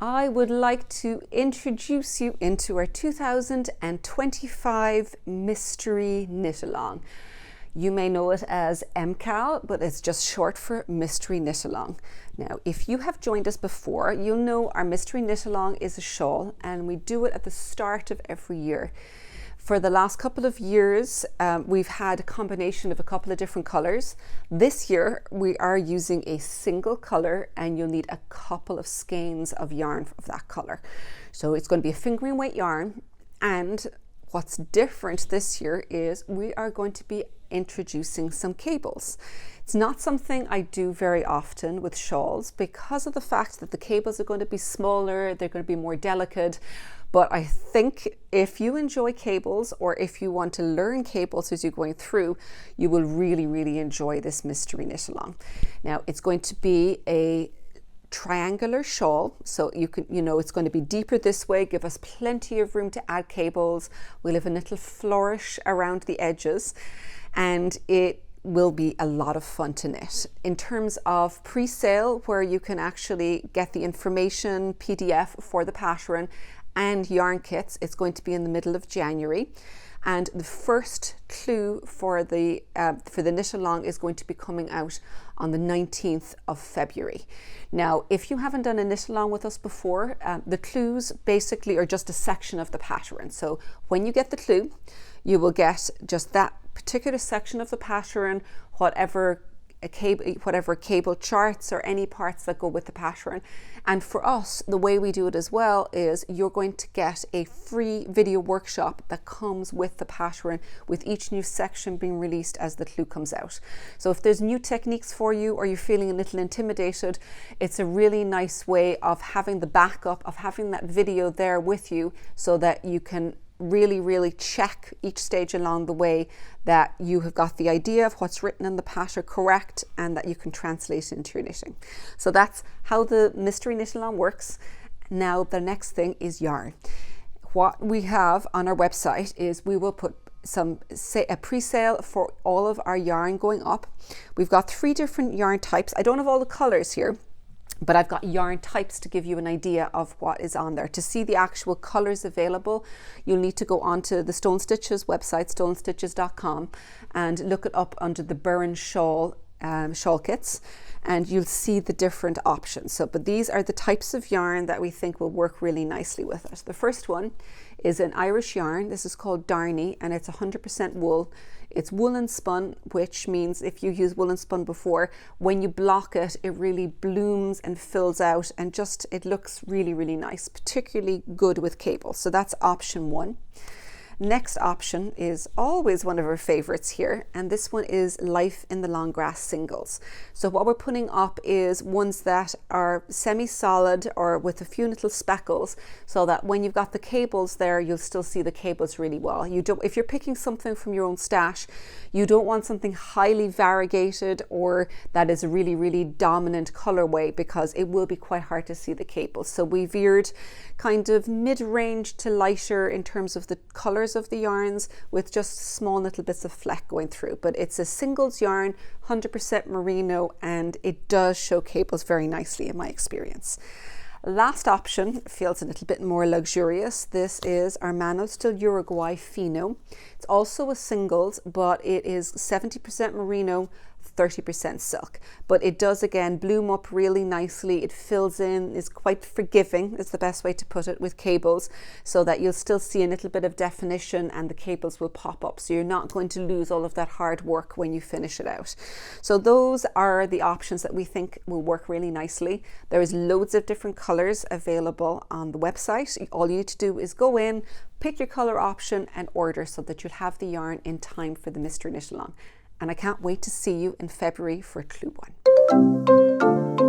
I would like to introduce you into our 2025 Mystery Knit-along. You may know it as MKAL, but it's just short for Mystery Knit-along. Now, if you have joined us before, you'll know our Mystery Knit-along is a shawl, and we do it at the start of every year. For the last couple of years, we've had a combination of a couple of different colors. This year, we are using a single color, and you'll need a couple of skeins of yarn of that color. So it's going to be a fingering weight yarn, and what's different this year is we are going to be introducing some cables. It's not something I do very often with shawls because of the fact that the cables are going to be smaller, they're going to be more delicate. But I think if you enjoy cables, or if you want to learn cables as you're going through, you will really, really enjoy this Mystery Knit-along. Now, it's going to be a triangular shawl, so you can, it's going to be deeper this way, give us plenty of room to add cables. We'll have a little flourish around the edges, and it will be a lot of fun to knit. In terms of pre-sale, where you can actually get the information, PDF for the pattern and yarn kits, it's going to be in the middle of January. And the first clue for the knit-along is going to be coming out on the 19th of February. Now, if you haven't done a knit-along with us before, the clues basically are just a section of the pattern. So when you get the clue, you will get just that particular section of the pattern, whatever cable charts or any parts that go with the pattern. And for us, the way we do it as well is you're going to get a free video workshop that comes with the pattern, with each new section being released as the clue comes out. So if there's new techniques for you, or you're feeling a little intimidated, it's a really nice way of having the backup, of having that video there with you, so that you can really check each stage along the way that you have got the idea of what's written in the pattern correct, and that you can translate into your knitting. So that's how the Mystery Knit-along works. Now the next thing is yarn. What we have on our website is we will put a pre-sale for all of our yarn going up. We've got 3 different yarn types. I don't have all the colors here, but I've got yarn types to give you an idea of what is on there. To see the actual colors available, you'll need to go onto the Stone Stitches website, stonestitches.com, and look it up under the Burren Shawl kits, and you'll see the different options. But these are the types of yarn that we think will work really nicely with it. The first one is an Irish yarn. This is called Darney, and it's 100% wool. It's woolen spun, which means if you use woolen spun before, when you block it, it really blooms and fills out, and it looks really nice, particularly good with cables. So that's option 1. Next option is always one of our favorites here, and this one is Life in the Long Grass singles. So what we're putting up is ones that are semi-solid or with a few little speckles, so that when you've got the cables there, you'll still see the cables really well. If you're picking something from your own stash, you don't want something highly variegated or that is a really dominant colorway, because it will be quite hard to see the cables. So we veered kind of mid-range to lighter in terms of the colors of the yarns, with just small little bits of fleck going through. But it's a singles yarn, 100% merino, and it does show cables very nicely in my experience. Last option feels a little bit more luxurious. This is our Manos del Uruguay Fino. It's also a singles, but it is 70% merino, 30% silk. But it does again bloom up really nicely. It fills in, is quite forgiving, is the best way to put it, with cables, so that you'll still see a little bit of definition and the cables will pop up. So you're not going to lose all of that hard work when you finish it out. So those are the options that we think will work really nicely. There is loads of different colors available on the website. All you need to do is go in, pick your color option and order, so that you'll have the yarn in time for the Mystery Knit-along. And I can't wait to see you in February for Clue 1.